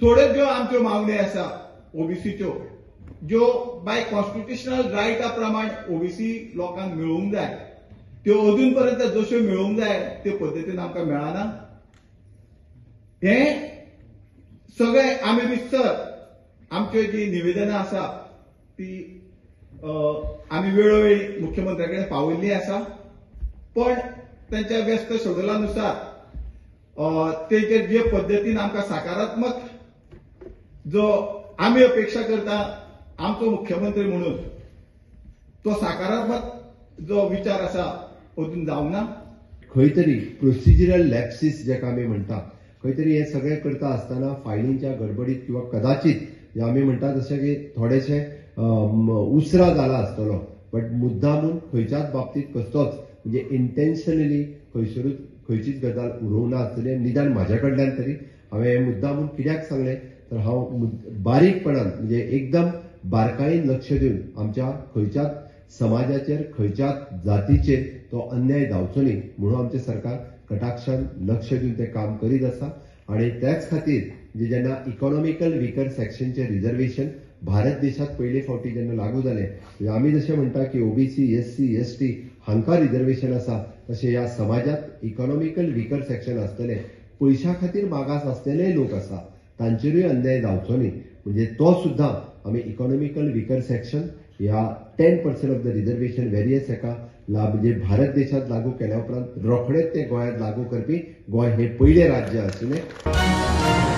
थोड्यो ज्यो आमच्यो मागण्यो आसा ओबीसीच्यो, ज्यो बाय कॉन्स्टिट्युशनल रायटा प्रमाण ओबीसी लोकांक मेळूंक जाय, त्यो अजून पर्यंत जश्यो मेळूंक जाय ते पद्दतीन आमकां मेळना. हे सगळे आमी विस्तर आमच्यो जी निवेदनां आसा ती आमी वेळोवेळी मुख्यमंत्र्याकडे पावयल्ली आसा. पण त्यांच्या व्यस्त शेड्युलानुसार तेचेर जे पद्दतीन आमकां सकारात्मक जो आमी अपेक्षा करता आमचो मुख्यमंत्री म्हणून तो सकारात्मक जो विचार आसा अजून जावंक ना. खंय तरी प्रोसिजरल लॅप्सीस जेका आमी म्हणटा, खंय तरी हे सगळे करता आसतना फायलींच्या गडबडीत किंवा कदाचित आमी म्हणटा जशें की थोडेशे उसरा जाला आसतलो, बट मुद्दामून खंयच्याच बाबतीत कसलोच म्हणजे इंटेन्शनली खंयचीच गजाल उडोवंक ना आसतली. निदान म्हाज्या कडल्यान तरी हांवें मुद्दामून कित्याक सांगलें तर हांव बारीकपणान म्हणजे एकदम बारकायेन लक्ष दिवन आमच्या खंयच्याच समाजाचेर खंयच्याच जातीचेर तो अन्याय जावचो न्ही म्हणून आमचें सरकार कटाक्षान लक्ष दिवन तें काम करीत आसा. आनी त्याच खातीर जेन्ना इकॉनॉमिकल विकर सेक्शनचे रिजर्वेशन भारत देशात पयले फावटी जेन्ना लागू जालें, आमी जशें म्हणटा की ओबीसी, एससी, एसटी हांकां रिजर्वेशन आसा, तशें ह्या समाजात इकॉनॉमिकल विकर सेक्शन आसतले, पयशा खातीर मागास आसलेले लोक आसा तांचेरूय अन्याय जावचो न्ही म्हणजे तो सुद्दां आमी इकॉनॉमिकल विकर सेक्शन ह्या 10% ऑफ द रिजर्वेशन व्हेरियस हेका म्हणजे भारत देशात लागू केल्या उपरांत रोखडेच ते गोंयांत लागू करपी गोंय हे पयले राज्य आशिल्लें.